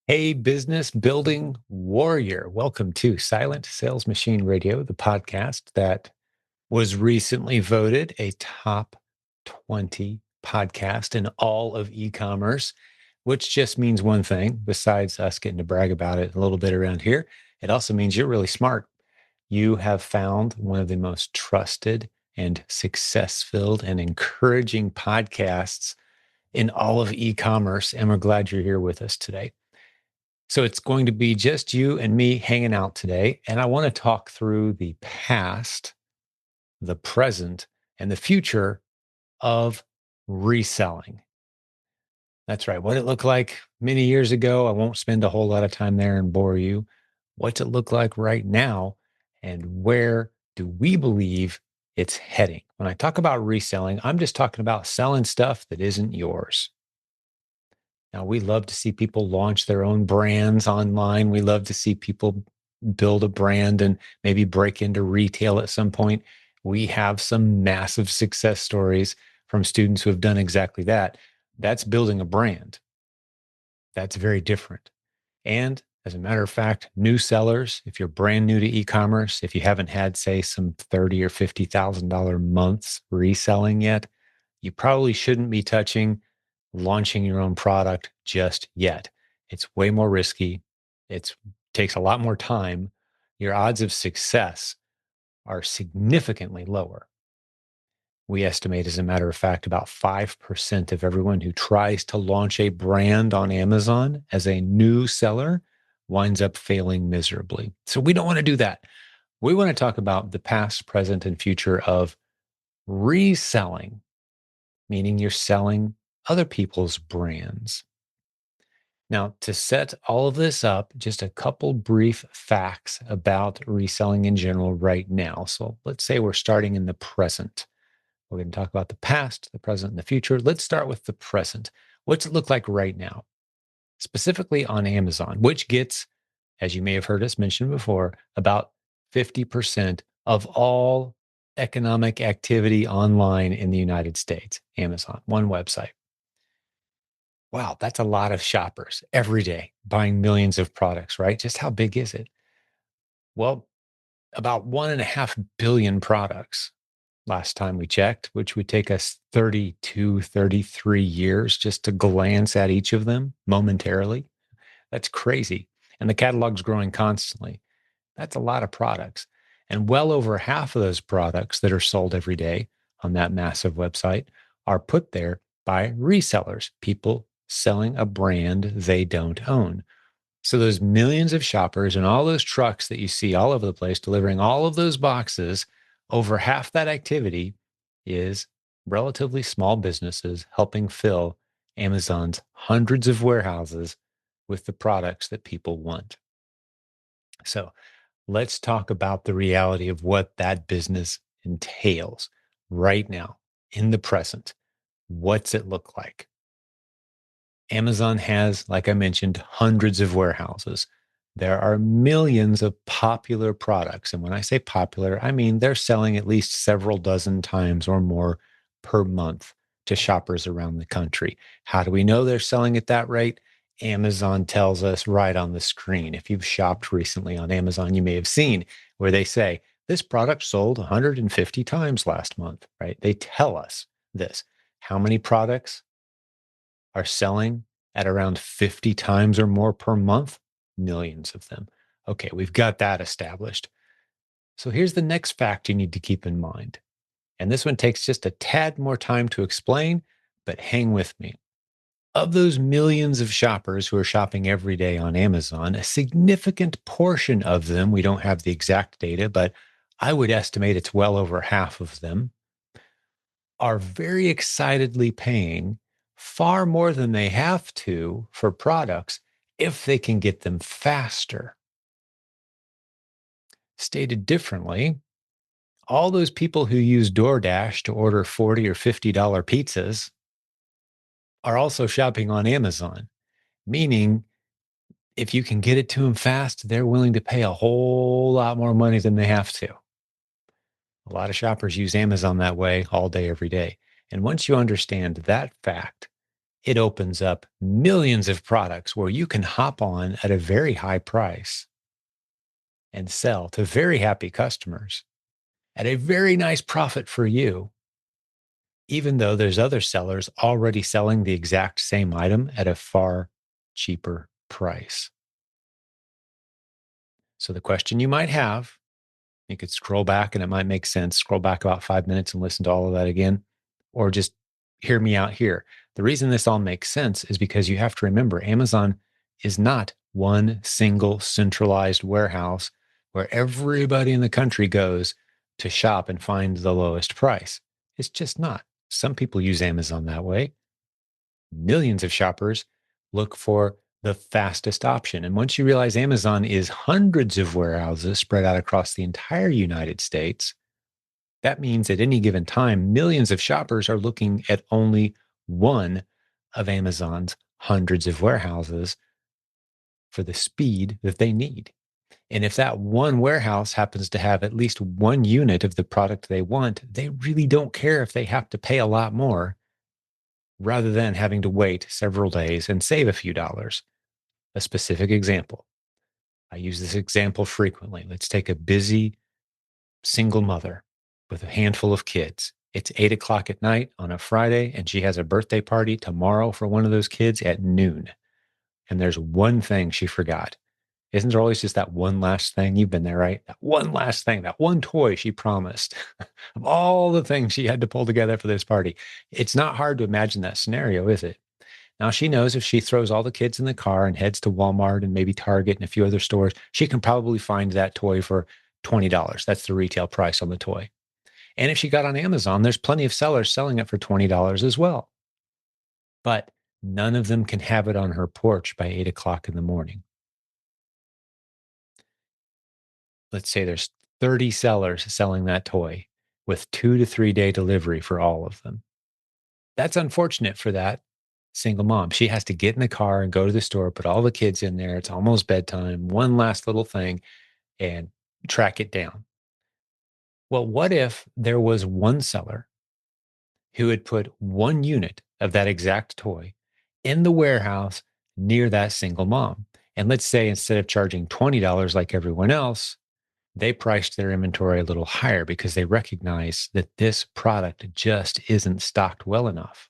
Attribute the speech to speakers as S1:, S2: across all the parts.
S1: Hey, business building warrior. Welcome to Silent Sales Machine Radio, the podcast that was recently voted a top 20 podcast in all of e commerce, which just means one thing besides us getting to brag about it a little bit around here. It also means you're really smart. You have found one of the most trusted and success filled and encouraging podcasts in all of e commerce. And we're glad you're here with us today. So it's going to be just you and me hanging out today. And I want to talk through the past, the present, and the future of reselling. That's right. What it looked like many years ago. I won't spend a whole lot of time there and bore you. What's it look like right now? And where do we believe it's heading? When I talk about reselling, I'm just talking about selling stuff that isn't yours. Now, we love to see people launch their own brands online. We love to see people build a brand and maybe break into retail at some point. We have some massive success stories from students who have done exactly that. That's building a brand. That's very different. And as a matter of fact, new sellers, if you're brand new to e-commerce, if you haven't had, say, some $30 or $50,000 months reselling yet, you probably shouldn't be touching launching your own product just yet. It's way more risky. It takes a lot more time. Your odds of success are significantly lower. We estimate, as a matter of fact, about 5% of everyone who tries to launch a brand on Amazon as a new seller winds up failing miserably. So we don't want to do that. We want to talk about the past, present, and future of reselling, meaning you're selling other people's brands. Now, to set all of this up, just a couple brief facts about reselling in general right now. So let's say we're starting in the present. We're going to talk about the past, the present, and the future. Let's start with the present. What's it look like right now, specifically on Amazon, which gets, as you may have heard us mention before, about 50% of all economic activity online in the United States? Amazon, one website. Wow, that's a lot of shoppers every day buying millions of products, right? Just how big is it? Well, about 1.5 billion products last time we checked, which would take us 32, 33 years just to glance at each of them momentarily. That's crazy. And the catalog's growing constantly. That's a lot of products. And well over half of those products that are sold every day on that massive website are put there by resellers, people selling a brand they don't own. So those millions of shoppers and all those trucks that you see all over the place delivering all of those boxes, over half that activity is relatively small businesses helping fill Amazon's hundreds of warehouses with the products that people want. So let's talk about the reality of what that business entails right now in the present. What's it look like? Amazon has, like I mentioned, hundreds of warehouses. There are millions of popular products. And when I say popular, I mean they're selling at least several dozen times or more per month to shoppers around the country. How do we know they're selling at that rate? Amazon tells us right on the screen. If you've shopped recently on Amazon, you may have seen where they say, this product sold 150 times last month, right? They tell us this. How many products are selling at around 50 times or more per month? Millions of them. Okay, we've got that established. So here's the next fact you need to keep in mind. And this one takes just a tad more time to explain, but hang with me. Of those millions of shoppers who are shopping every day on Amazon, a significant portion of them, we don't have the exact data, but I would estimate it's well over half of them, are very excitedly paying far more than they have to for products if they can get them faster. Stated differently, all those people who use DoorDash to order $40 or $50 pizzas are also shopping on Amazon, meaning if you can get it to them fast, they're willing to pay a whole lot more money than they have to. A lot of shoppers use Amazon that way all day, every day. And once you understand that fact, It opens up millions of products where you can hop on at a very high price and sell to very happy customers at a very nice profit for you, even though there's other sellers already selling the exact same item at a far cheaper price. So the question you might have, you could scroll back and it might make sense. Scroll back about 5 minutes and listen to all of that again, or just hear me out here. The reason this all makes sense is because you have to remember Amazon is not one single centralized warehouse where everybody in the country goes to shop and find the lowest price. It's just not. Some people use Amazon that way. Millions of shoppers look for the fastest option. And once you realize Amazon is hundreds of warehouses spread out across the entire United States, that means at any given time, millions of shoppers are looking at only one of Amazon's hundreds of warehouses for the speed that they need. And if that one warehouse happens to have at least one unit of the product they want, they really don't care if they have to pay a lot more rather than having to wait several days and save a few dollars. A specific example. I use this example frequently. Let's take a busy single mother with a handful of kids. It's 8 o'clock at night on a Friday, and she has a birthday party tomorrow for one of those kids at noon. And there's one thing she forgot. Isn't there always just that one last thing? You've been there, right? That one last thing, that one toy she promised of all the things she had to pull together for this party. It's not hard to imagine that scenario, is it? Now she knows if she throws all the kids in the car and heads to Walmart and maybe Target and a few other stores, she can probably find that toy for $20. That's the retail price on the toy. And if she got on Amazon, there's plenty of sellers selling it for $20 as well. But none of them can have it on her porch by 8 o'clock in the morning. Let's say there's 30 sellers selling that toy with 2 to 3 day delivery for all of them. That's unfortunate for that single mom. She has to get in the car and go to the store, put all the kids in there. It's almost bedtime, one last little thing, and track it down. Well, what if there was one seller who had put one unit of that exact toy in the warehouse near that single mom? And let's say instead of charging $20 like everyone else, they priced their inventory a little higher because they recognize that this product just isn't stocked well enough.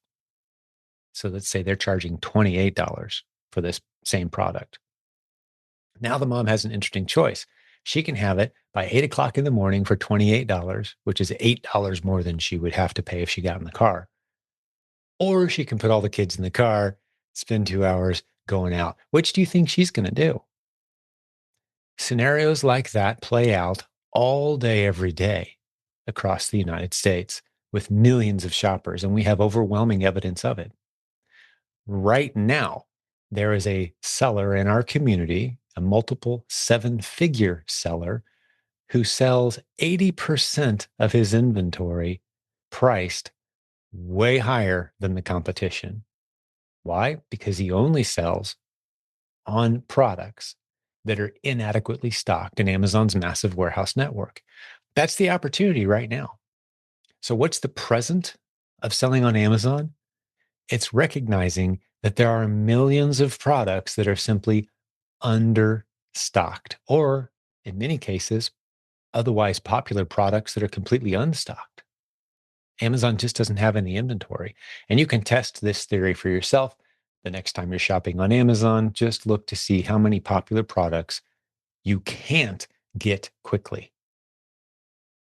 S1: So let's say they're charging $28 for this same product. Now the mom has an interesting choice. She can have it by 8 o'clock in the morning for $28, which is $8 more than she would have to pay if she got in the car. Or she can put all the kids in the car, spend 2 hours going out. Which do you think she's going to do? Scenarios like that play out all day, every day across the United States with millions of shoppers, and we have overwhelming evidence of it. Right now, there is a seller in our community, a multiple 7-figure seller, who sells 80% of his inventory priced way higher than the competition. Why? Because he only sells on products that are inadequately stocked in Amazon's massive warehouse network. That's the opportunity right now. So, what's the present of selling on Amazon? It's recognizing that there are millions of products that are simply understocked, or in many cases, otherwise popular products that are completely unstocked. Amazon just doesn't have any inventory. And you can test this theory for yourself. The next time you're shopping on Amazon, just look to see how many popular products you can't get quickly,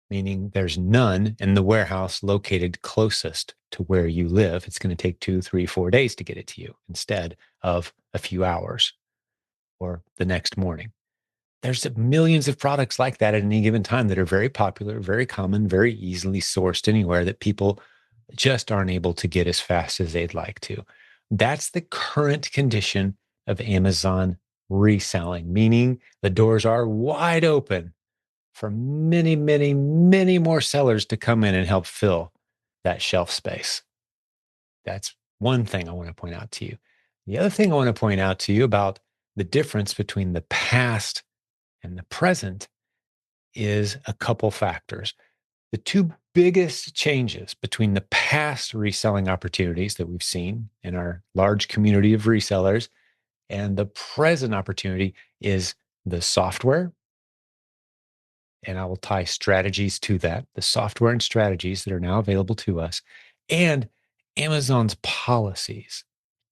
S1: meaning there's none in the warehouse located closest to where you live. It's going to take 2, 3, 4 days to get it to you instead of a few hours or the next morning. There's millions of products like that at any given time that are very popular, very common, very easily sourced anywhere that people just aren't able to get as fast as they'd like to. That's the current condition of Amazon reselling, meaning the doors are wide open for many, many, many more sellers to come in and help fill that shelf space. That's one thing I want to point out to you. The other thing I want to point out to you about the difference between the past and the present is a couple factors. The two biggest changes between the past reselling opportunities that we've seen in our large community of resellers and the present opportunity is the software. And I will tie strategies to that, the software and strategies that are now available to us, and Amazon's policies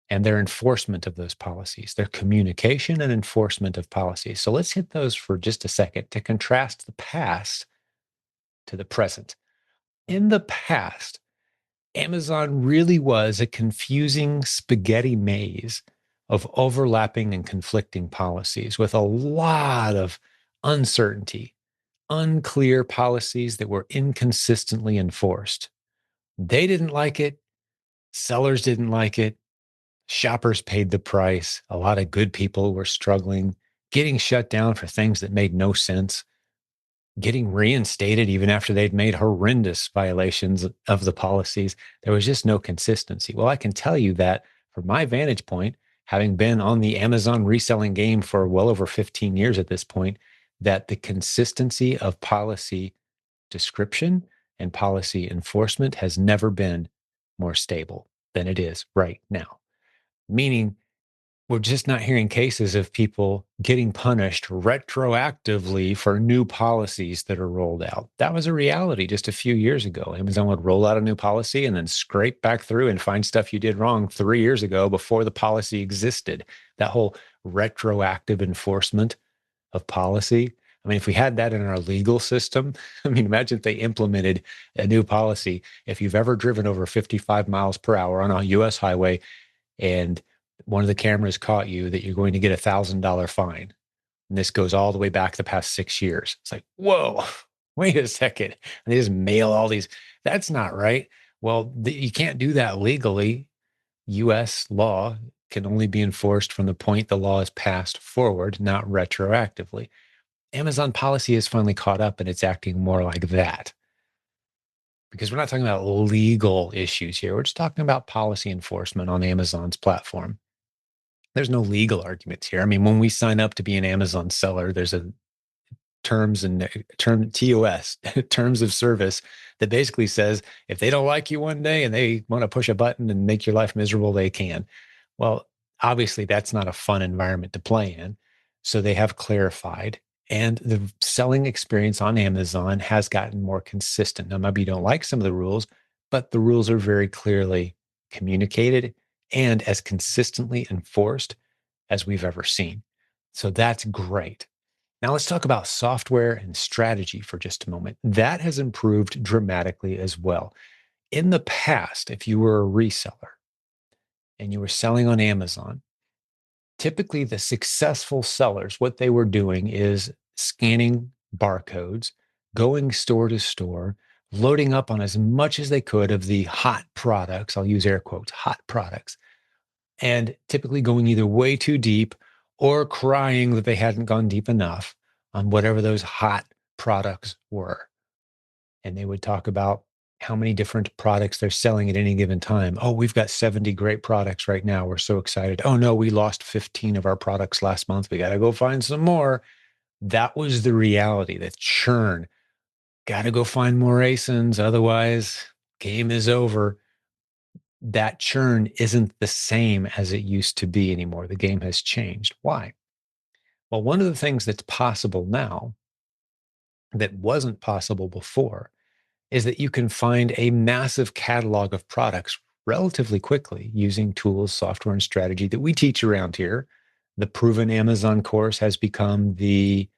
S1: and their enforcement of those policies, their communication and enforcement of policies. So let's hit those for just a second to contrast the past to the present. In the past, Amazon really was a confusing spaghetti maze of overlapping and conflicting policies with a lot of uncertainty, unclear policies that were inconsistently enforced. They didn't like it. Sellers didn't like it. Shoppers paid the price. A lot of good people were struggling, getting shut down for things that made no sense, getting reinstated even after they'd made horrendous violations of the policies. There was just no consistency. Well, I can tell you that from my vantage point, having been on the Amazon reselling game for well over 15 years at this point, that the consistency of policy description and policy enforcement has never been more stable than it is right now. Meaning, we're just not hearing cases of people getting punished retroactively for new policies that are rolled out. That was a reality just a few years ago. Amazon would roll out a new policy and then scrape back through and find stuff you did wrong 3 years ago before the policy existed. That whole retroactive enforcement of policy. I mean, if we had that in our legal system, I mean, imagine if they implemented a new policy. If you've ever driven over 55 miles per hour on a US highway and one of the cameras caught you, that you're going to get $1,000 fine. And this goes all the way back the past 6 years. It's like, whoa, wait a second. And they just mail all these. That's not right. Well, you can't do that legally. US law can only be enforced from the point the law is passed forward, not retroactively. Amazon policy has finally caught up and it's acting more like that. Because we're not talking about legal issues here. We're just talking about policy enforcement on Amazon's platform. There's no legal arguments here. I mean, when we sign up to be an Amazon seller, there's a terms and term TOS, terms of service, that basically says if they don't like you one day and they want to push a button and make your life miserable, they can. Well, obviously that's not a fun environment to play in. So they have clarified, and the selling experience on Amazon has gotten more consistent. Now, maybe you don't like some of the rules, but the rules are very clearly communicated and as consistently enforced as we've ever seen. So that's great. Now let's talk about software and strategy for just a moment. That has improved dramatically as well. In the past, if you were a reseller and you were selling on Amazon, typically the successful sellers, what they were doing is scanning barcodes, going store to store, loading up on as much as they could of the hot products. I'll use air quotes, hot products, and typically going either way too deep or crying that they hadn't gone deep enough on whatever those hot products were. And they would talk about how many different products they're selling at any given time. Oh, we've got 70 great products right now. We're so excited. Oh, no, we lost 15 of our products last month. We got to go find some more. That was the reality, the churn. Got to go find more ASINs. Otherwise, game is over. That churn isn't the same as it used to be anymore. The game has changed. Why? Well, one of the things that's possible now that wasn't possible before is that you can find a massive catalog of products relatively quickly using tools, software, and strategy that we teach around here. The Proven Amazon course has become the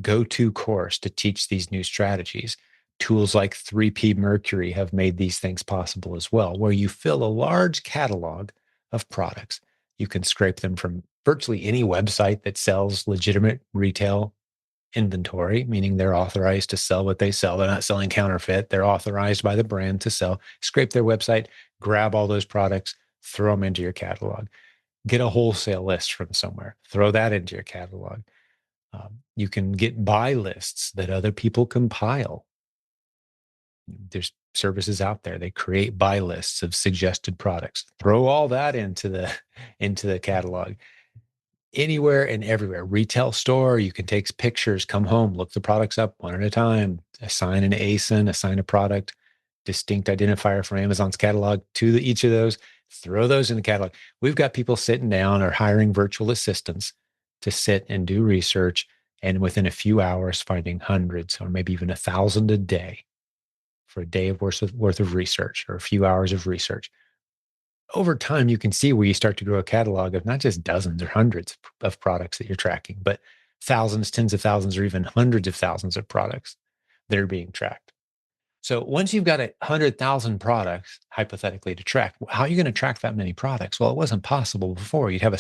S1: go-to course to teach these new strategies. Tools like 3P Mercury have made these things possible as well, where you fill a large catalog of products. You can scrape them from virtually any website that sells legitimate retail inventory, meaning they're authorized to sell what they sell. They're not selling counterfeit. They're authorized by the brand to sell. Scrape their website, grab all those products, throw them into your catalog. Get a wholesale list from somewhere, throw that into your catalog. You can get buy lists that other people compile. There's services out there. They create buy lists of suggested products. Throw all that into the catalog. anywhere and everywhere. Retail store, you can take pictures, come home, look the products up one at a time, assign an ASIN, assign a product, distinct identifier from Amazon's catalog to each of those, throw those in the catalog. We've got people sitting down or hiring virtual assistants to sit and do research, and within a few hours, finding hundreds or maybe even 1,000 a day for a day of worth of research or a few hours of research. Over time, you can see where you start to grow a catalog of not just dozens or hundreds of products that you're tracking, but thousands, tens of thousands, or even hundreds of thousands of products that are being tracked. So once you've got 100,000 products, hypothetically, to track, how are you going to track that many products? Well, it wasn't possible before. You'd have a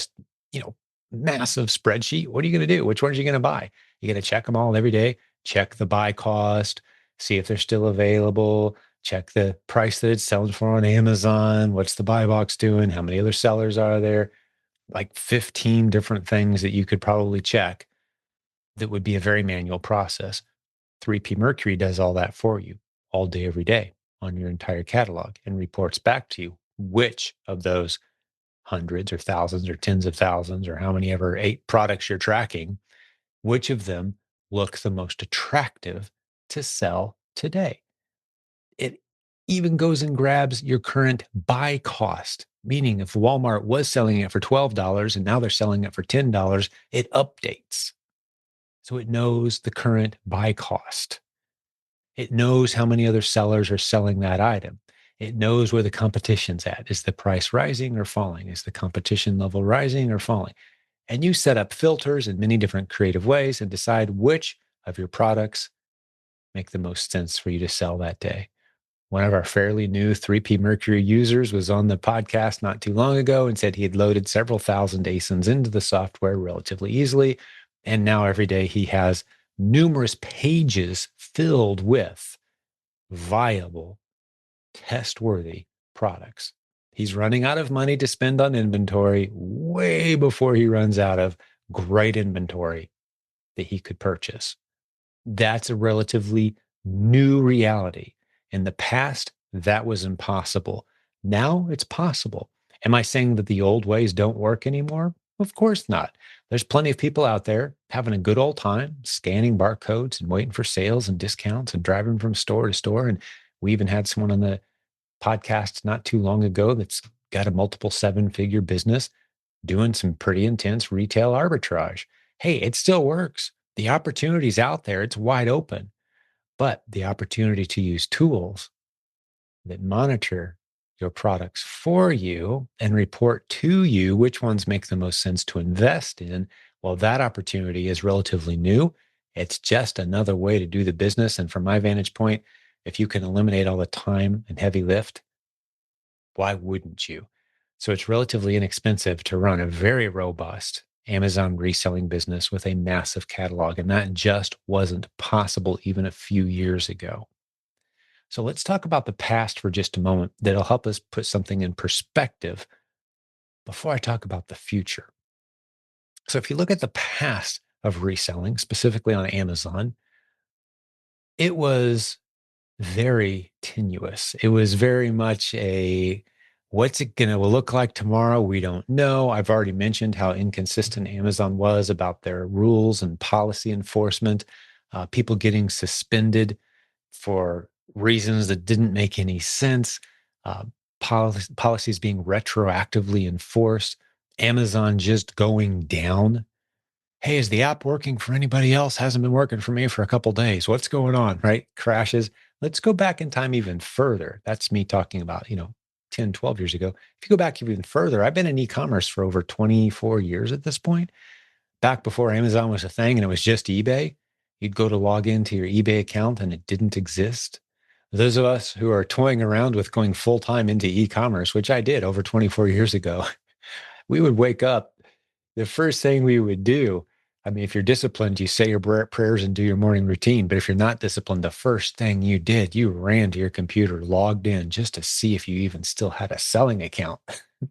S1: you know massive spreadsheet. What are you going to do? Which ones are you going to buy? You're going to check them all every day. Check the buy cost, see if they're still available. Check the price that it's selling for on Amazon. What's the buy box doing? How many other sellers are there? Like 15 different things that you could probably check. That would be a very manual process. 3P Mercury does all that for you all day, every day on your entire catalog and reports back to you which of those hundreds or thousands or tens of thousands or how many ever 8 products you're tracking, which of them look the most attractive to sell today. It even goes and grabs your current buy cost, meaning if Walmart was selling it for $12 and now they're selling it for $10, it updates. So it knows the current buy cost. It knows how many other sellers are selling that item. It knows where the competition's at. Is the price rising or falling? Is the competition level rising or falling? And you set up filters in many different creative ways and decide which of your products make the most sense for you to sell that day. One of our fairly new 3P Mercury users was on the podcast not too long ago and said he had loaded several thousand ASINs into the software relatively easily. And now every day he has numerous pages filled with viable, test worthy products. He's running out of money to spend on inventory way before he runs out of great inventory that he could purchase. That's a relatively new reality. In the past, that was impossible. Now it's possible. Am I saying that the old ways don't work anymore? Of course not. There's plenty of people out there having a good old time scanning barcodes and waiting for sales and discounts and driving from store to store. And we even had someone on the podcast not too long ago that's got a multiple 7-figure business doing some pretty intense retail arbitrage. Hey, it still works. The opportunity's out there, it's wide open. But the opportunity to use tools that monitor your products for you and report to you which ones make the most sense to invest in, well, that opportunity is relatively new. It's just another way to do the business. And from my vantage point, if you can eliminate all the time and heavy lift, why wouldn't you? So it's relatively inexpensive to run a very robust Amazon reselling business with a massive catalog. And that just wasn't possible even a few years ago. So let's talk about the past for just a moment. That'll help us put something in perspective before I talk about the future. So if you look at the past of reselling, specifically on Amazon, it was very tenuous. It was very much a what's it going to look like tomorrow? We don't know. I've already mentioned how inconsistent Amazon was about their rules and policy enforcement, people getting suspended for reasons that didn't make any sense, uh, policies being retroactively enforced, Amazon just going down. Hey, is the app working for anybody else? Hasn't been working for me for a couple days. What's going on? Right? Crashes. Let's go back in time even further. That's me talking about, 10, 12 years ago. If you go back even further, I've been in e-commerce for over 24 years at this point. Back before Amazon was a thing and it was just eBay, you'd go to log into your eBay account and it didn't exist. Those of us who are toying around with going full time into e-commerce, which I did over 24 years ago, we would wake up. The first thing we would do, I mean, if you're disciplined, you say your prayers and do your morning routine. But if you're not disciplined, the first thing you did, you ran to your computer, logged in just to see if you even still had a selling account,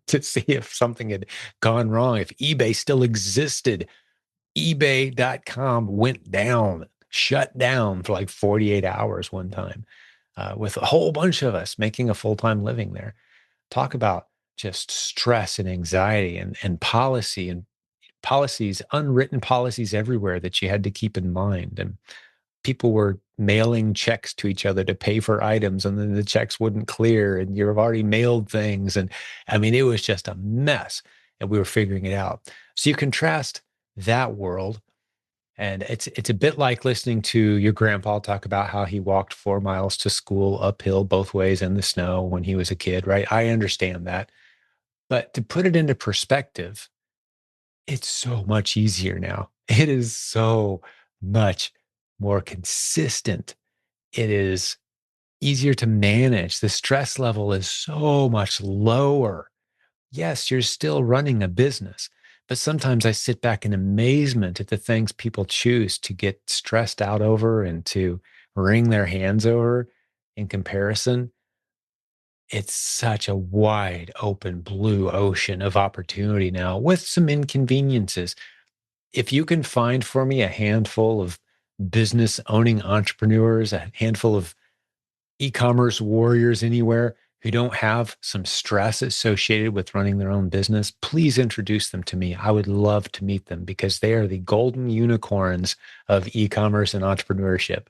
S1: to see if something had gone wrong, if eBay still existed. eBay.com went down, shut down for like 48 hours one time, with a whole bunch of us making a full time living there. Talk about just stress and anxiety and policy and policies, unwritten policies everywhere that you had to keep in mind. And people were mailing checks to each other to pay for items, and then the checks wouldn't clear, and you've already mailed things. And I mean, it was just a mess, and we were figuring it out. So you contrast that world, and it's a bit like listening to your grandpa talk about how he walked 4 miles to school uphill both ways in the snow when he was a kid, right? I understand that. But to put it into perspective, it's so much easier now. It is so much more consistent. It is easier to manage. The stress level is so much lower. Yes, you're still running a business, but sometimes I sit back in amazement at the things people choose to get stressed out over and to wring their hands over in comparison. It's such a wide open blue ocean of opportunity now with some inconveniences. If you can find for me a handful of business owning entrepreneurs, a handful of e-commerce warriors anywhere who don't have some stress associated with running their own business, please introduce them to me. I would love to meet them because they are the golden unicorns of e-commerce and entrepreneurship.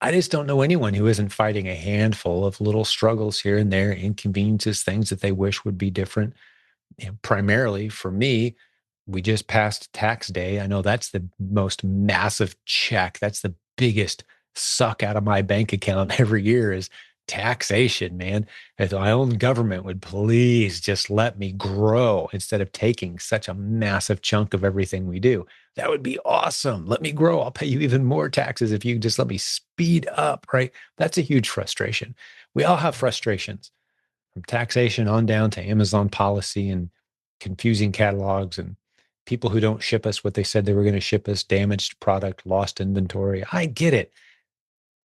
S1: I just don't know anyone who isn't fighting a handful of little struggles here and there, inconveniences, things that they wish would be different. Primarily for me, we just passed tax day. I know that's the most massive check. That's the biggest suck out of my bank account every year is taxation, man. If my own government would please just let me grow instead of taking such a massive chunk of everything we do. That would be awesome. Let me grow. I'll pay you even more taxes if you just let me speed up, right? That's a huge frustration. We all have frustrations from taxation on down to Amazon policy and confusing catalogs and people who don't ship us what they said they were going to ship us, damaged product, lost inventory. I get it.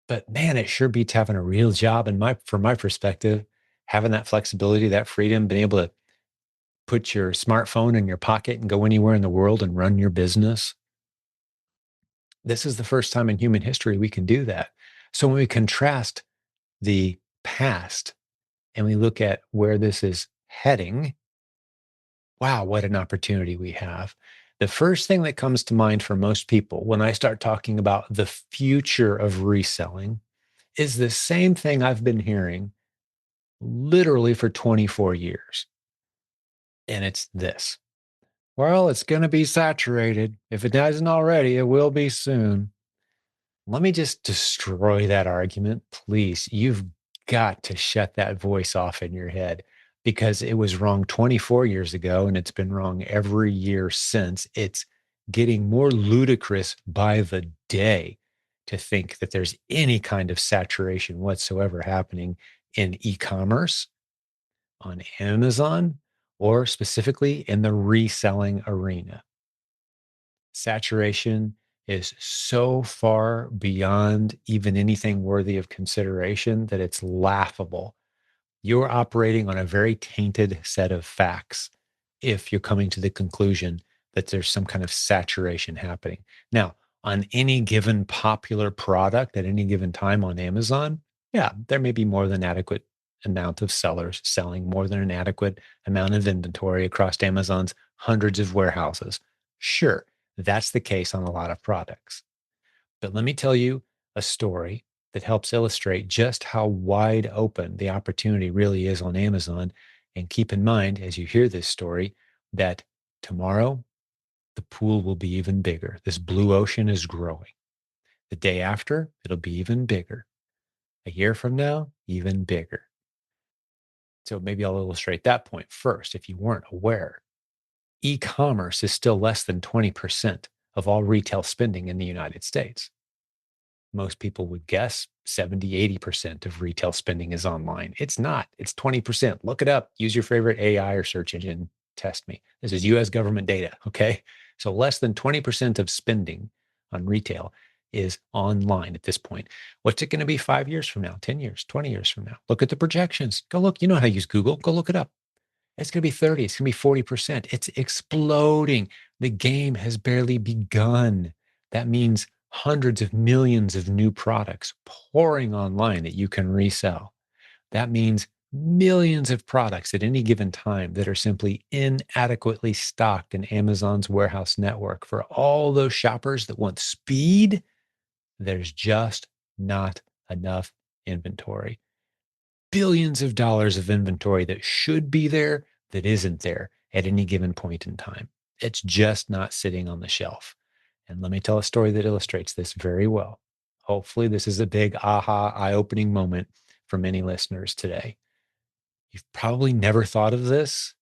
S1: But man, it sure beats having a real job. And from my perspective, having that flexibility, that freedom, being able to put your smartphone in your pocket and go anywhere in the world and run your business. This is the first time in human history we can do that. So when we contrast the past and we look at where this is heading, wow, what an opportunity we have. The first thing that comes to mind for most people when I start talking about the future of reselling is the same thing I've been hearing literally for 24 years. And it's this: well, it's going to be saturated. If it hasn't already, it will be soon. Let me just destroy that argument, please. You've got to shut that voice off in your head because it was wrong 24 years ago and it's been wrong every year since. It's getting more ludicrous by the day to think that there's any kind of saturation whatsoever happening in e commerce, on Amazon, or specifically in the reselling arena. Saturation is so far beyond even anything worthy of consideration that it's laughable. You're operating on a very tainted set of facts if you're coming to the conclusion that there's some kind of saturation happening. Now, on any given popular product at any given time on Amazon, yeah, there may be more than adequate amount of sellers selling more than an adequate amount of inventory across Amazon's hundreds of warehouses. Sure, that's the case on a lot of products. But let me tell you a story that helps illustrate just how wide open the opportunity really is on Amazon. And keep in mind, as you hear this story, that tomorrow the pool will be even bigger. This blue ocean is growing. The day after, it'll be even bigger. A year from now, even bigger. So maybe I'll illustrate that point first if you weren't aware. E commerce is still less than 20% of all retail spending in the United States. Most people would guess 70, 80% of retail spending is online. It's not, it's 20%. Look it up. Use your favorite AI or search engine. Test me. This is US government data. Okay. So less than 20% of spending on retail is online at this point. What's it going to be 5 years from now, 10 years, 20 years from now? Look at the projections. Go look. You know how to use Google. Go look it up. It's going to be 30. It's going to be 40%. It's exploding. The game has barely begun. That means hundreds of millions of new products pouring online that you can resell. That means millions of products at any given time that are simply inadequately stocked in Amazon's warehouse network. For all those shoppers that want speed, there's just not enough inventory. Billions of dollars of inventory that should be there that isn't there at any given point in time. It's just not sitting on the shelf. And let me tell a story that illustrates this very well. Hopefully, this is a big aha, eye opening moment for many listeners today. You've probably never thought of this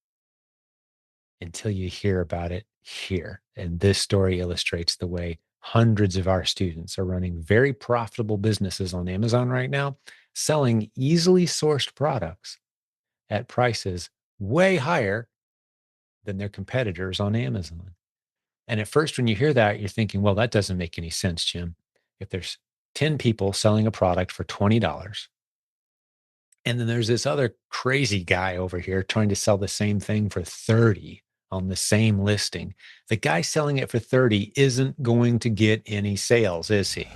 S1: until you hear about it here. And this story illustrates the way hundreds of our students are running very profitable businesses on Amazon right now, selling easily sourced products at prices way higher than their competitors on Amazon. And at first, when you hear that, you're thinking, well, that doesn't make any sense, Jim. If there's 10 people selling a product for $20, and then there's this other crazy guy over here trying to sell the same thing for 30 on the same listing. The guy selling it for 30 isn't going to get any sales, is he?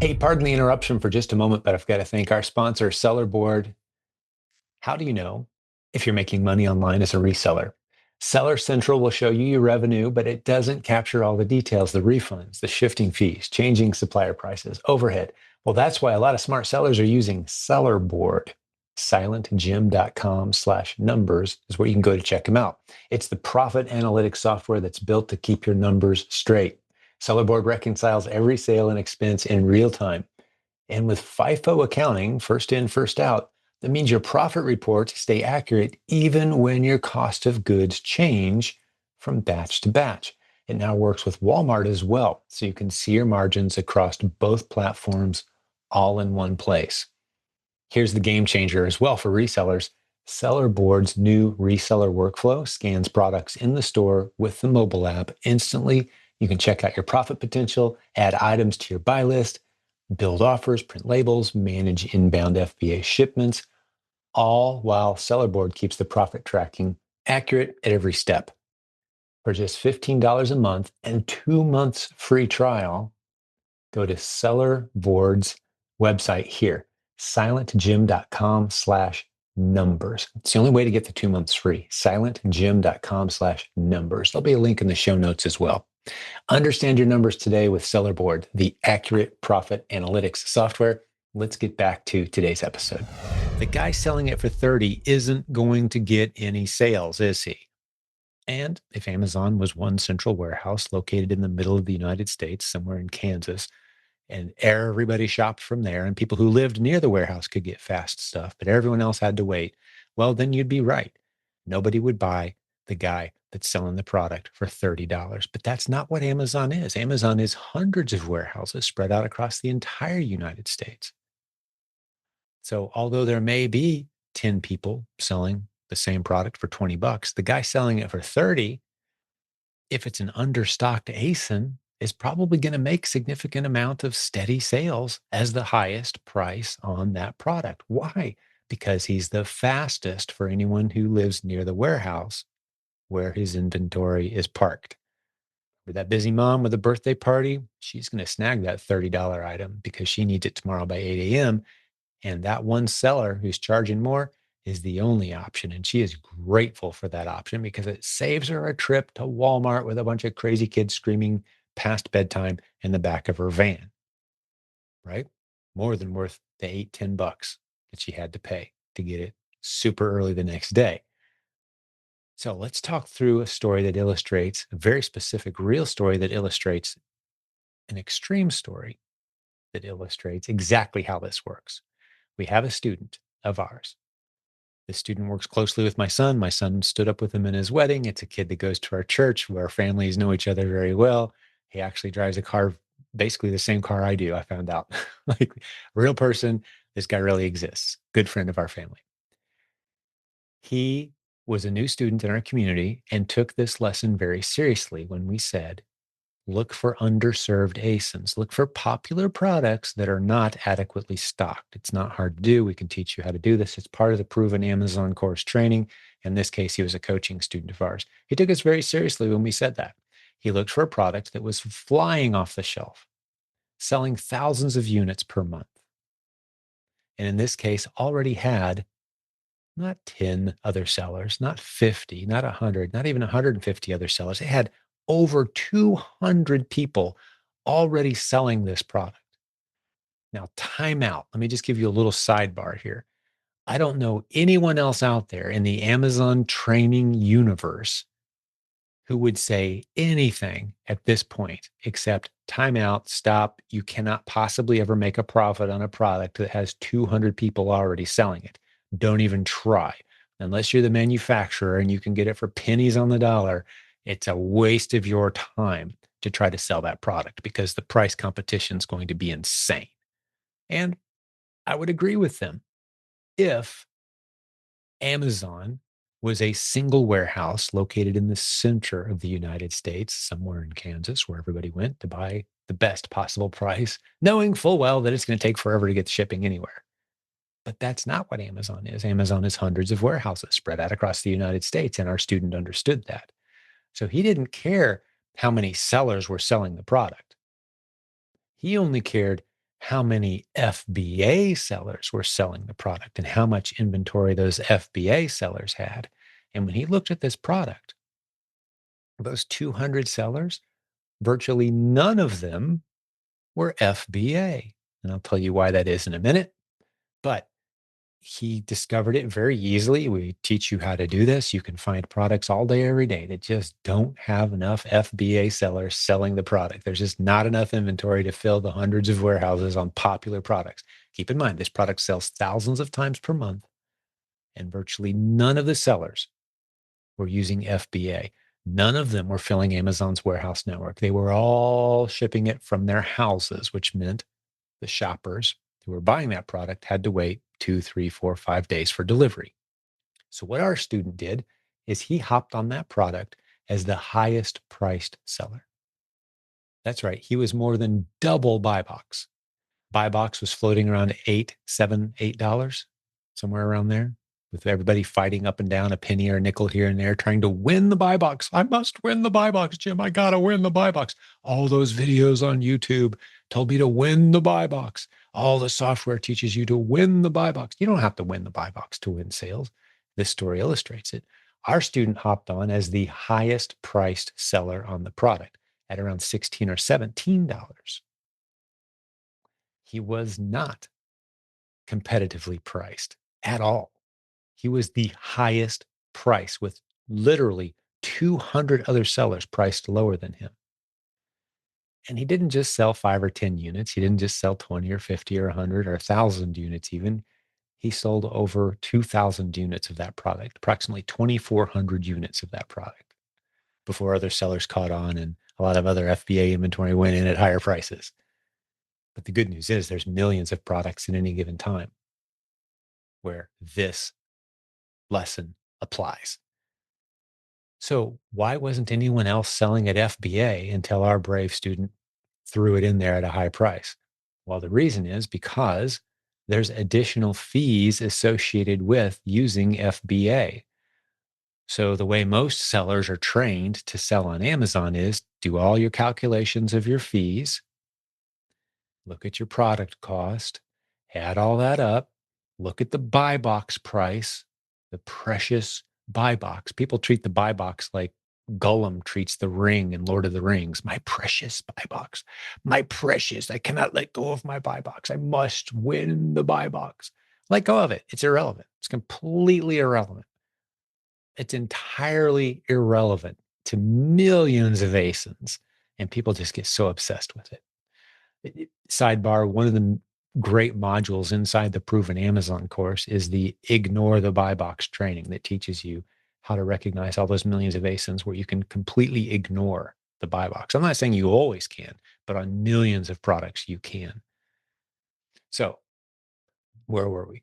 S1: Hey, pardon the interruption for just a moment, but I've got to thank our sponsor, Seller Board. How do you know if you're making money online as a reseller? Seller Central will show you your revenue, but it doesn't capture all the details, the refunds, the shifting fees, changing supplier prices, overhead. Well, that's why a lot of smart sellers are using Seller Board. silentjimdotcom/numbers is where you can go to check them out. It's the profit analytics software that's built to keep your numbers straight. Seller Board reconciles every sale and expense in real time. And with FIFO accounting, first in, first out, that means your profit reports stay accurate even when your cost of goods change from batch to batch. It now works with Walmart as well, so you can see your margins across both platforms all in one place. Here's the game changer as well for resellers. Seller Board's new reseller workflow scans products in the store with the mobile app instantly. You can check out your profit potential, add items to your buy list, build offers, print labels, manage inbound FBA shipments, all while Seller Board keeps the profit tracking accurate at every step. For just $15 a month and 2 months free trial, go to Seller Board's website here, silentjim.com/numbers. It's the only way to get the 2 months free, silentjim.com/numbers. There'll be a link in the show notes as well. Understand your numbers today with Seller Board, the accurate profit analytics software. Let's get back to today's episode. The guy selling it for 30 isn't going to get any sales, is he? And if Amazon was one central warehouse located in the middle of the United States, somewhere in Kansas, and everybody shopped from there, and people who lived near the warehouse could get fast stuff, but everyone else had to wait, well, then you'd be right. Nobody would buy the guy that's selling the product for $30. But that's not what Amazon is. Amazon is hundreds of warehouses spread out across the entire United States. So although there may be 10 people selling the same product for 20 bucks, the guy selling it for 30, if it's an understocked ASIN, is probably going to make significant amount of steady sales as the highest price on that product. Why? Because he's the fastest for anyone who lives near the warehouse where his inventory is parked. For that busy mom with a birthday party, she's going to snag that $30 item because she needs it tomorrow by 8 a.m. And that one seller who's charging more is the only option. And she is grateful for that option because it saves her a trip to Walmart with a bunch of crazy kids screaming past bedtime in the back of her van, right? More than worth the 8, $10 that she had to pay to get it super early the next day. So let's talk through a story that illustrates a very specific real story that illustrates an extreme story that illustrates exactly how this works. We have a student of ours. The student works closely with my son. My son stood up with him in his wedding. It's a kid that goes to our church where our families know each other very well. He actually drives a car, basically the same car I do. I found out like real person. This guy really exists. Good friend of our family. He was a new student in our community and took this lesson very seriously when we said, look for underserved ASINs. Look for popular products that are not adequately stocked. It's not hard to do. We can teach you how to do this. It's part of the proven Amazon course training. In this case, he was a coaching student of ours. He took us very seriously when we said that. He looked for a product that was flying off the shelf, selling thousands of units per month. And in this case, already had not 10 other sellers, not 50, not 100, not even 150 other sellers. They had over 200 people already selling this product. Now, time out. Let me just give you a little sidebar here. I don't know anyone else out there in the Amazon training universe who would say anything at this point except time out, stop. You cannot possibly ever make a profit on a product that has 200 people already selling it. Don't even try. Unless you're the manufacturer and you can get it for pennies on the dollar, it's a waste of your time to try to sell that product because the price competition is going to be insane. And I would agree with them if Amazon was a single warehouse located in the center of the United States, somewhere in Kansas, where everybody went to buy the best possible price, knowing full well that it's going to take forever to get the shipping anywhere. But that's not what Amazon is. Amazon is hundreds of warehouses spread out across the United States, and our student understood that. So he didn't care how many sellers were selling the product. He only cared how many FBA sellers were selling the product and how much inventory those FBA sellers had. And when he looked at this product, those 200 sellers, virtually none of them were FBA. And I'll tell you why that is in a minute. But he discovered it very easily. We teach you how to do this. You can find products all day, every day that just don't have enough FBA sellers selling the product. There's just not enough inventory to fill the hundreds of warehouses on popular products. Keep in mind, this product sells thousands of times per month, and virtually none of the sellers were using FBA. None of them were filling Amazon's warehouse network. They were all shipping it from their houses, which meant the shoppers who were buying that product had to wait 2, 3, 4, 5 days for delivery. So, what our student did is he hopped on that product as the highest priced seller. That's right. He was more than double buy box. Buy box was floating around $8, $7, $8, somewhere around there, with everybody fighting up and down a penny or a nickel here and there, trying to win the buy box. I must win the buy box, Jim. I got to win the buy box. All those videos on YouTube told me to win the buy box. All the software teaches you to win the buy box. You don't have to win the buy box to win sales. This story illustrates it. Our student hopped on as the highest priced seller on the product at around $16 or $17. He was not competitively priced at all. He was the highest price with literally 200 other sellers priced lower than him. And he didn't just sell 5 or 10 units. He didn't just sell 20 or 50 or 100 or 1,000 units even. He sold over 2,000 units of that product, approximately 2,400 units of that product before other sellers caught on and a lot of other FBA inventory went in at higher prices. But the good news is there's millions of products at any given time where this lesson applies. So why wasn't anyone else selling at FBA until our brave student threw it in there at a high price? Well, the reason is because there's additional fees associated with using FBA. So the way most sellers are trained to sell on Amazon is do all your calculations of your fees, look at your product cost, add all that up, look at the buy box price, the precious buy box. People treat the buy box like Gollum treats the ring in Lord of the Rings. My precious buy box, my precious. I cannot let go of my buy box. I must win the buy box. Let go of it. It's irrelevant. It's completely irrelevant. It's entirely irrelevant to millions of ASINs, and people just get so obsessed with it. Sidebar, one of the great modules inside the Proven Amazon course is the Ignore the Buy Box training that teaches you how to recognize all those millions of ASINs where you can completely ignore the buy box. I'm not saying you always can, but on millions of products, you can. So, where were we?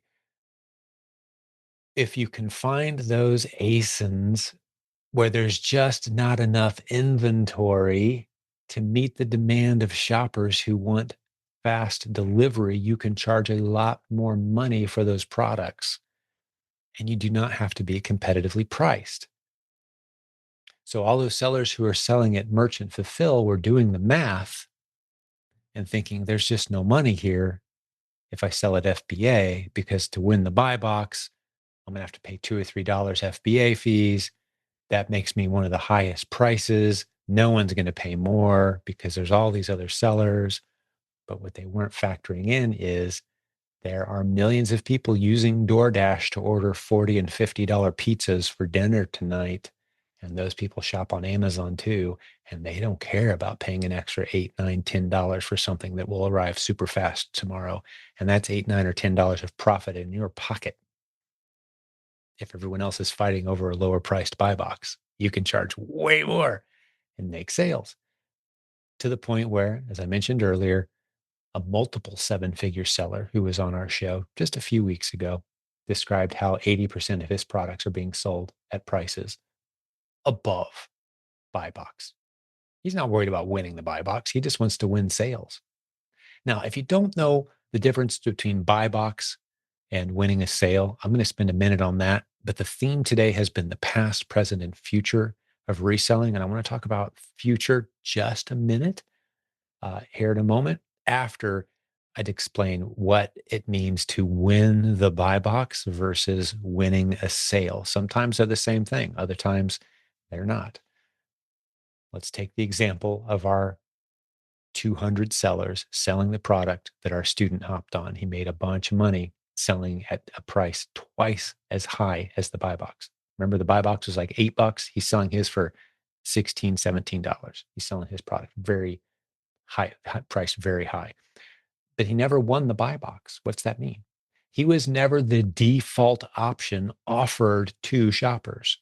S1: If you can find those ASINs where there's just not enough inventory to meet the demand of shoppers who want fast delivery, you can charge a lot more money for those products. And you do not have to be competitively priced. So, all those sellers who are selling at Merchant Fulfill were doing the math and thinking there's just no money here if I sell at FBA because to win the buy box, I'm going to have to pay $2 or $3 FBA fees. That makes me one of the highest prices. No one's going to pay more because there's all these other sellers. But what they weren't factoring in is there are millions of people using DoorDash to order $40 and $50 pizzas for dinner tonight. And those people shop on Amazon too. And they don't care about paying an extra $8, $9, $10 for something that will arrive super fast tomorrow. And that's $8, $9, or $10 of profit in your pocket. If everyone else is fighting over a lower priced buy box, you can charge way more and make sales to the point where, as I mentioned earlier, a multiple seven-figure seller who was on our show just a few weeks ago described how 80% of his products are being sold at prices above buy box. He's not worried about winning the buy box. He just wants to win sales. Now, if you don't know the difference between buy box and winning a sale, I'm going to spend a minute on that. But the theme today has been the past, present, and future of reselling. And I want to talk about future just a minute here in a moment after I'd explain what it means to win the buy box versus winning a sale. Sometimes they're the same thing, other times they're not. Let's take the example of our 200 sellers selling the product that our student hopped on. He made a bunch of money selling at a price twice as high as the buy box. Remember, the buy box was like $8. He's selling his for $16, $17. He's selling his product very high price, very high. But he never won the buy box. What's that mean? He was never the default option offered to shoppers.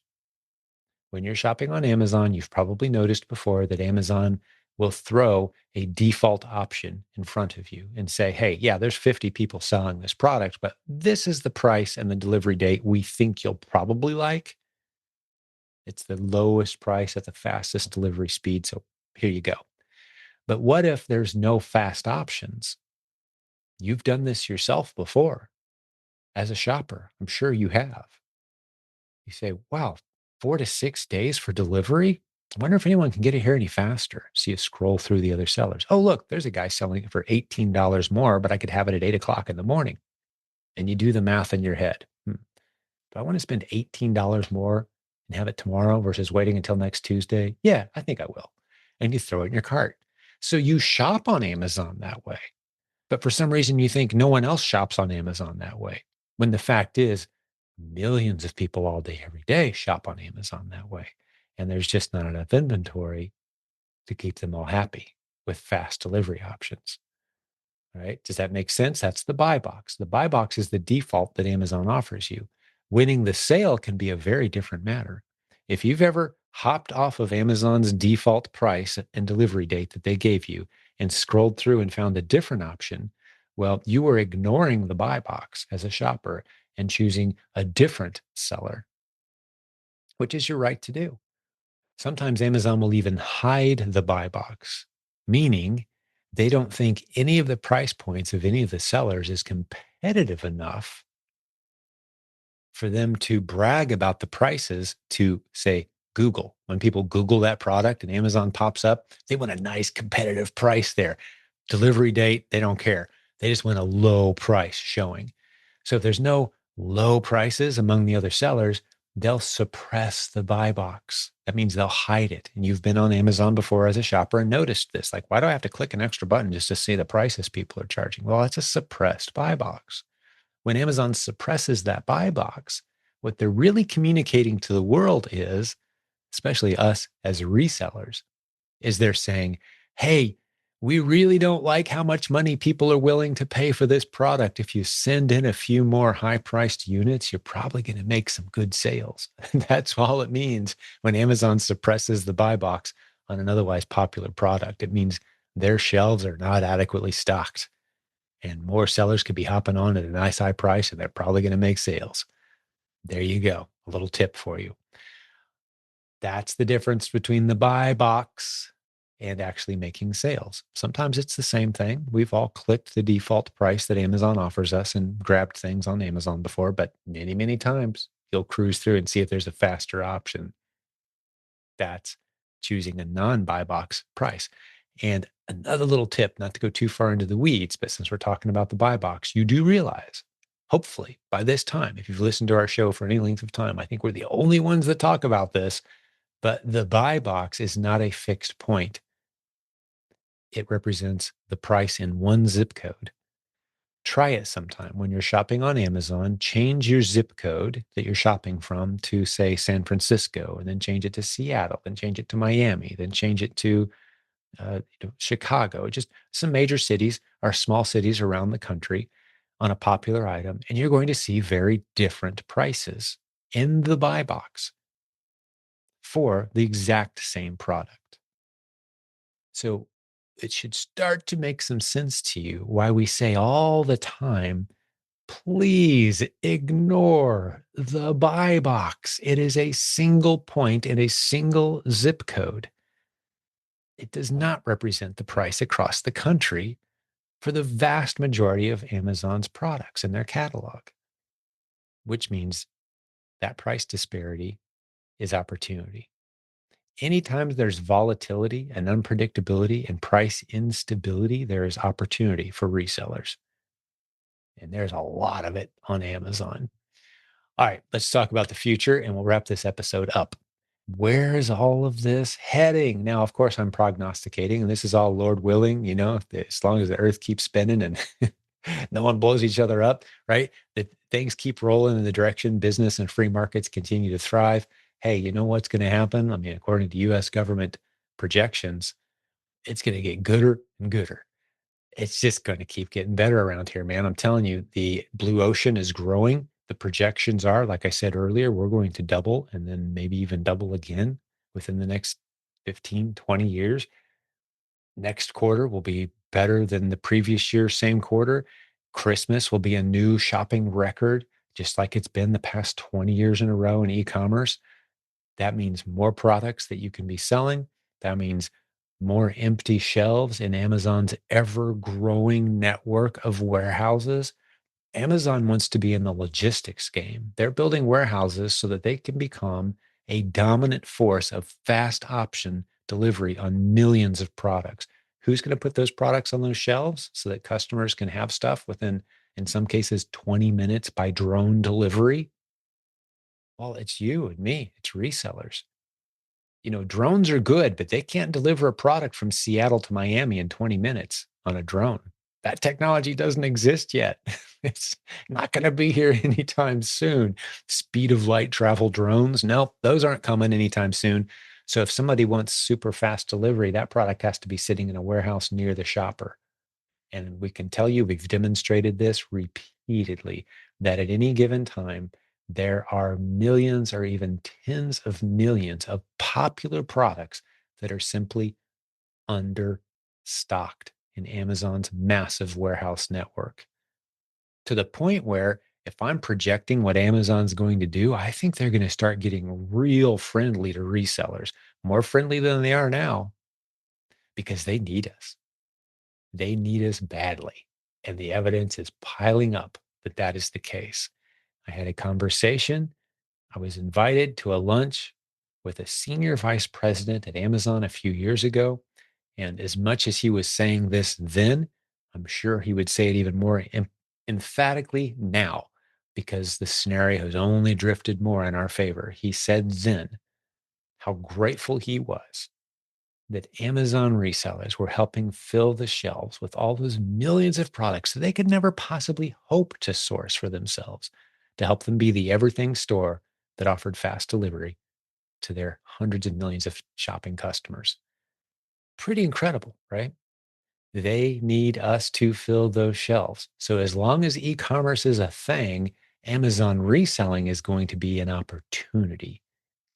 S1: When you're shopping on Amazon, you've probably noticed before that Amazon will throw a default option in front of you and say, hey, yeah, there's 50 people selling this product, but this is the price and the delivery date we think you'll probably like. It's the lowest price at the fastest delivery speed. So here you go. But what if there's no fast options? You've done this yourself before as a shopper. I'm sure you have. You say, wow, 4 to 6 days for delivery? I wonder if anyone can get it here any faster. So you scroll through the other sellers. Oh, look, there's a guy selling it for $18 more, but I could have it at 8 o'clock in the morning. And you do the math in your head. Do I want to spend $18 more and have it tomorrow versus waiting until next Tuesday? Yeah, I think I will. And you throw it in your cart. So you shop on Amazon that way. But for some reason, you think no one else shops on Amazon that way. When the fact is, millions of people all day, every day shop on Amazon that way. And there's just not enough inventory to keep them all happy with fast delivery options. Right? Does that make sense? That's the buy box. The buy box is the default that Amazon offers you. Winning the sale can be a very different matter. If you've ever hopped off of Amazon's default price and delivery date that they gave you and scrolled through and found a different option, well, you were ignoring the buy box as a shopper and choosing a different seller, which is your right to do. Sometimes Amazon will even hide the buy box, meaning they don't think any of the price points of any of the sellers is competitive enough for them to brag about the prices to, say, Google. When people Google that product and Amazon pops up, they want a nice competitive price there. Delivery date, they don't care. They just want a low price showing. So if there's no low prices among the other sellers, they'll suppress the buy box. That means they'll hide it. And you've been on Amazon before as a shopper and noticed this. Like, why do I have to click an extra button just to see the prices people are charging? Well, that's a suppressed buy box. When Amazon suppresses that buy box, what they're really communicating to the world is, especially us as resellers, is they're saying, hey, we really don't like how much money people are willing to pay for this product. If you send in a few more high priced units, you're probably going to make some good sales. And that's all it means when Amazon suppresses the buy box on an otherwise popular product. It means their shelves are not adequately stocked and more sellers could be hopping on at a nice high price and they're probably going to make sales. There you go. A little tip for you. That's the difference between the buy box and actually making sales. Sometimes it's the same thing. We've all clicked the default price that Amazon offers us and grabbed things on Amazon before, but many, many times you'll cruise through and see if there's a faster option. That's choosing a non-buy box price. And another little tip, not to go too far into the weeds, but since we're talking about the buy box, you do realize hopefully by this time, if you've listened to our show for any length of time, I think we're the only ones that talk about this, but the buy box is not a fixed point. It represents the price in one zip code. Try it sometime when you're shopping on Amazon. Change your zip code that you're shopping from to, say, San Francisco, and then change it to Seattle, then change it to Miami, then change it to Chicago, just some major cities or small cities around the country on a popular item. And you're going to see very different prices in the buy box for the exact same product. So it should start to make some sense to you why we say all the time, please ignore the buy box. It is a single point in a single zip code. It does not represent the price across the country for the vast majority of Amazon's products in their catalog, which means that price disparity is opportunity. Anytime there's volatility and unpredictability and price instability, there is opportunity for resellers. And there's a lot of it on Amazon. All right, let's talk about the future and we'll wrap this episode up. Where is all of this heading? Now, of course, I'm prognosticating, and this is all Lord willing, as long as the earth keeps spinning and no one blows each other up, right? That things keep rolling in the direction business and free markets continue to thrive. Hey, you know what's going to happen? I mean, according to US government projections, it's going to get gooder and gooder. It's just going to keep getting better around here, man. I'm telling you, the blue ocean is growing. The projections are, like I said earlier, we're going to double and then maybe even double again within the next 15, 20 years. Next quarter will be better than the previous year, same quarter. Christmas will be a new shopping record, just like it's been the past 20 years in a row in e-commerce. That means more products that you can be selling. That means more empty shelves in Amazon's ever growing network of warehouses. Amazon wants to be in the logistics game. They're building warehouses so that they can become a dominant force of fast option delivery on millions of products. Who's going to put those products on those shelves so that customers can have stuff within, in some cases, 20 minutes by drone delivery? Well, it's you and me, it's resellers. Drones are good, but they can't deliver a product from Seattle to Miami in 20 minutes on a drone. That technology doesn't exist yet. It's not going to be here anytime soon. Speed of light travel drones, nope, those aren't coming anytime soon. So if somebody wants super fast delivery, that product has to be sitting in a warehouse near the shopper. And we can tell you, we've demonstrated this repeatedly, that at any given time, there are millions or even tens of millions of popular products that are simply understocked in Amazon's massive warehouse network, to the point where if I'm projecting what Amazon's going to do, I think they're going to start getting real friendly to resellers, more friendly than they are now, because they need us. They need us badly. And the evidence is piling up that that is the case. I had a conversation. I was invited to a lunch with a senior vice president at Amazon a few years ago. And as much as he was saying this then, I'm sure he would say it even more emphatically now, because the scenario has only drifted more in our favor. He said then how grateful he was that Amazon resellers were helping fill the shelves with all those millions of products that they could never possibly hope to source for themselves, to help them be the everything store that offered fast delivery to their hundreds of millions of shopping customers. Pretty incredible, right? They need us to fill those shelves. So as long as e-commerce is a thing, Amazon reselling is going to be an opportunity.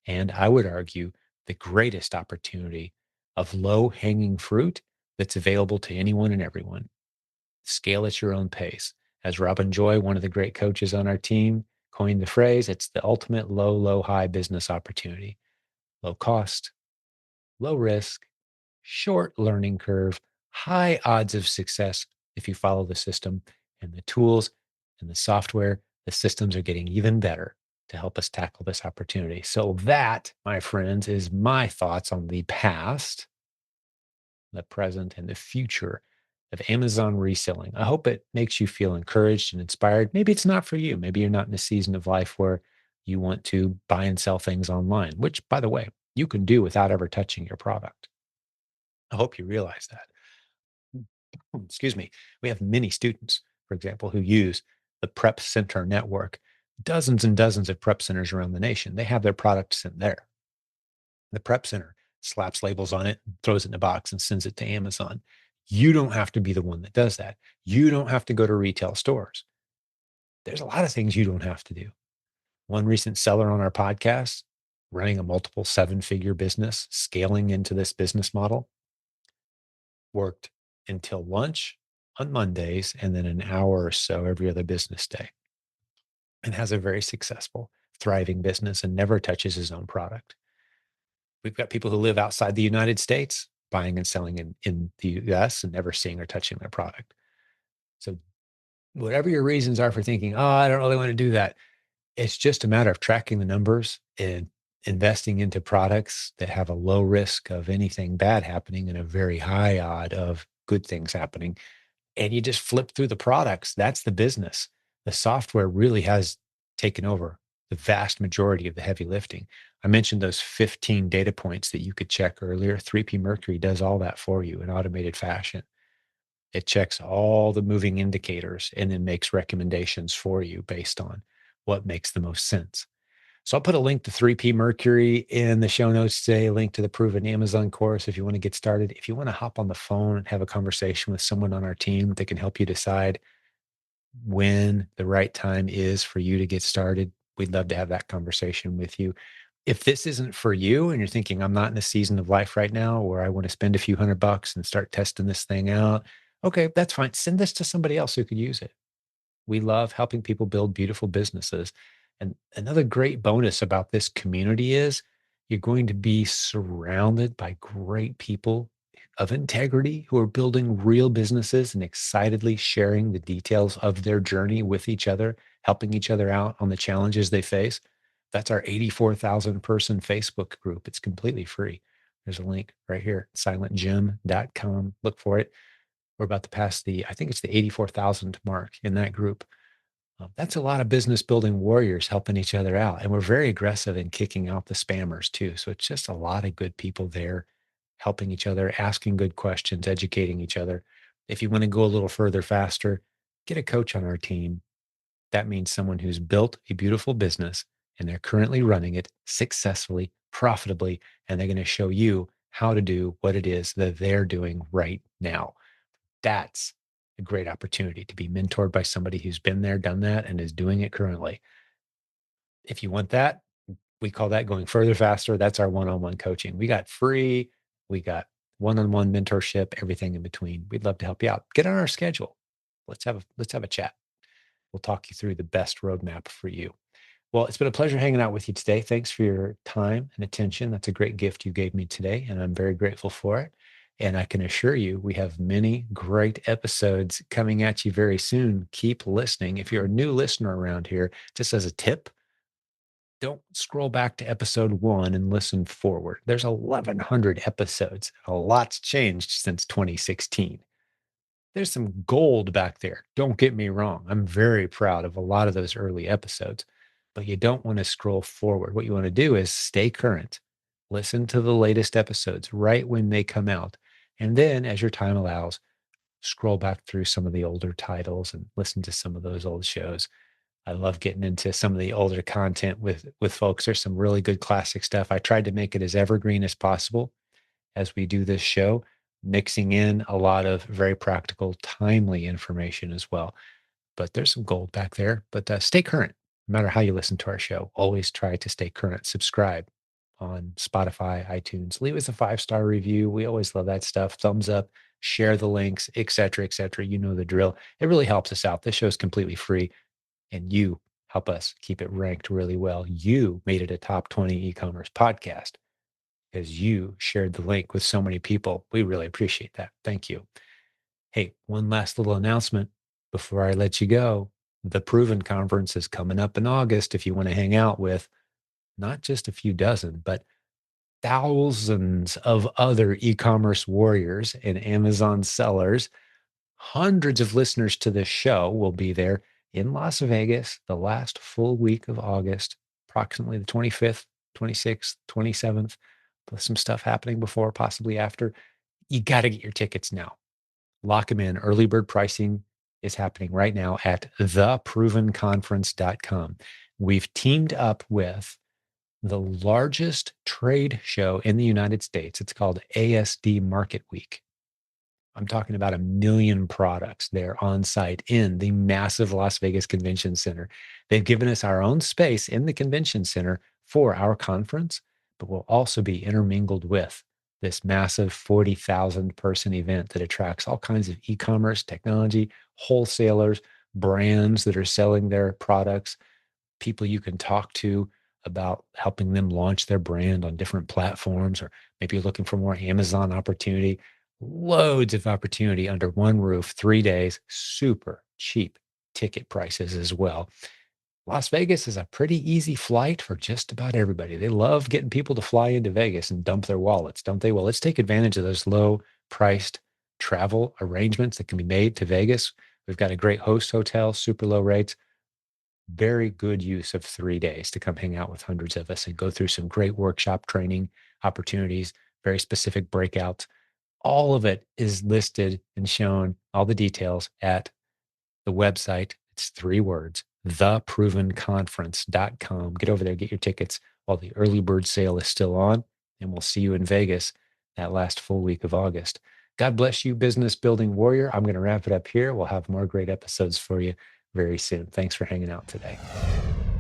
S1: And I would argue the greatest opportunity of low hanging fruit that's available to anyone and everyone. Scale at your own pace. As Robin Joy, one of the great coaches on our team, coined the phrase, it's the ultimate low, low, high business opportunity. Low cost, low risk, short learning curve, high odds of success if you follow the system, and the tools and the software, the systems are getting even better to help us tackle this opportunity. So that, my friends, is my thoughts on the past, the present, and the future of Amazon reselling. I hope it makes you feel encouraged and inspired. Maybe it's not for you. Maybe you're not in a season of life where you want to buy and sell things online, which, by the way, you can do without ever touching your product. I hope you realize that. Excuse me. We have many students, for example, who use the Prep Center network, dozens and dozens of prep centers around the nation. They have their products in there. The Prep Center slaps labels on it, throws it in a box, and sends it to Amazon. You don't have to be the one that does that. You don't have to go to retail stores. There's a lot of things you don't have to do. One recent seller on our podcast, running a multiple seven-figure business, scaling into this business model, worked until lunch on Mondays and then an hour or so every other business day, and has a very successful, thriving business and never touches his own product. We've got people who live outside the United States buying and selling in the US and never seeing or touching their product. So, whatever your reasons are for thinking, oh, I don't really want to do that, it's just a matter of tracking the numbers and investing into products that have a low risk of anything bad happening and a very high odd of good things happening, and you just flip through the products. That's the business. The software really has taken over the vast majority of the heavy lifting. I mentioned those 15 data points that you could check earlier. 3P Mercury does all that for you in automated fashion. It checks all the moving indicators and then makes recommendations for you based on what makes the most sense. So I'll put a link to 3P Mercury in the show notes today, a link to the Proven Amazon course if you want to get started. If you want to hop on the phone and have a conversation with someone on our team that can help you decide when the right time is for you to get started, we'd love to have that conversation with you. If this isn't for you and you're thinking, I'm not in a season of life right now where I want to spend a few $100 and start testing this thing out, okay, that's fine. Send this to somebody else who could use it. We love helping people build beautiful businesses. And another great bonus about this community is you're going to be surrounded by great people of integrity who are building real businesses and excitedly sharing the details of their journey with each other, helping each other out on the challenges they face. That's our 84,000 person Facebook group. It's completely free. There's a link right here, silentjimdotcom. Look for it. We're about to pass I think it's the 84,000 mark in that group. That's a lot of business building warriors helping each other out. And we're very aggressive in kicking out the spammers too. So it's just a lot of good people there helping each other, asking good questions, educating each other. If you want to go a little further faster, get a coach on our team. That means someone who's built a beautiful business and they're currently running it successfully, profitably, and they're going to show you how to do what it is that they're doing right now. That's a great opportunity to be mentored by somebody who's been there, done that, and is doing it currently. If you want that, we call that going further faster. That's our one-on-one coaching. We got free, we got one-on-one mentorship, everything in between. We'd love to help you out. Get on our schedule. Let's have a chat. We'll talk you through the best roadmap for you. Well, it's been a pleasure hanging out with you today. Thanks for your time and attention. That's a great gift you gave me today, and I'm very grateful for it. And I can assure you, we have many great episodes coming at you very soon. Keep listening. If you're a new listener around here, just as a tip, don't scroll back to episode 1 and listen forward. There's 1,100 episodes. A lot's changed since 2016. There's some gold back there. Don't get me wrong. I'm very proud of a lot of those early episodes, but you don't want to scroll forward. What you want to do is stay current. Listen to the latest episodes right when they come out. And then, as your time allows, scroll back through some of the older titles and listen to some of those old shows. I love getting into some of the older content with folks. There's some really good classic stuff. I tried to make it as evergreen as possible as we do this show, mixing in a lot of very practical, timely information as well. But there's some gold back there. But stay current, no matter how you listen to our show. Always try to stay current. Subscribe on Spotify, iTunes. Leave us a 5-star review. We always love that stuff. Thumbs up, share the links, et cetera, et cetera. You know the drill. It really helps us out. This show is completely free, and you help us keep it ranked really well. You made it a top 20 e-commerce podcast because you shared the link with so many people. We really appreciate that. Thank you. Hey, one last little announcement before I let you go. The Proven Conference is coming up in August. If you want to hang out with not just a few dozen, but thousands of other e commerce warriors and Amazon sellers, Hundreds of listeners to this show will be there in Las Vegas the last full week of August, approximately the 25th, 26th, 27th, with some stuff happening before, possibly after. You got to get your tickets now. Lock them in. Early bird pricing is happening right now at theprovenconference.com. We've teamed up with the largest trade show in the United States. It's called ASD Market Week. I'm talking about 1 million products there on site in the massive Las Vegas Convention Center. They've given us our own space in the convention center for our conference, but we'll also be intermingled with this massive 40,000 person event that attracts all kinds of e-commerce, technology, wholesalers, brands that are selling their products, people you can talk to about helping them launch their brand on different platforms, or maybe you're looking for more Amazon opportunity. Loads of opportunity under one roof, 3 days, super cheap ticket prices as well. Las Vegas is a pretty easy flight for just about everybody. They love getting people to fly into Vegas and dump their wallets, don't they? Well, let's take advantage of those low priced travel arrangements that can be made to Vegas. We've got a great host hotel, super low rates, very good use of 3 days to come hang out with hundreds of us and go through some great workshop training opportunities, very specific breakouts. All of it is listed and shown, all the details at the website. It's 3 words, theprovenconference.com. Get over there, get your tickets while the early bird sale is still on, and we'll see you in Vegas that last full week of August. God bless you, business building warrior. I'm going to wrap it up here. We'll have more great episodes for you very soon. Thanks for hanging out today.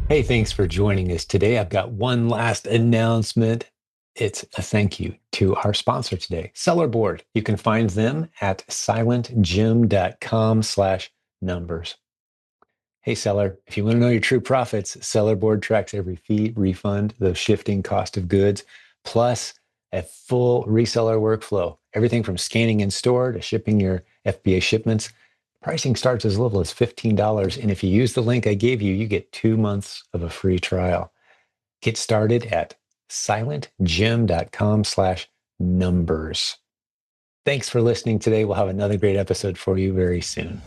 S1: Hey, thanks for joining us today. I've got one last announcement. It's a thank you to our sponsor today, Seller Board. You can find them at silentjimdotcom/numbers. Hey, seller, if you want to know your true profits, Seller Board tracks every fee, refund, the shifting cost of goods, plus a full reseller workflow. Everything from scanning in store to shipping your FBA shipments. Pricing starts as little as $15. And if you use the link I gave you, you get 2 months of a free trial. Get started at silentjim.com/numbers. Thanks for listening today. We'll have another great episode for you very soon.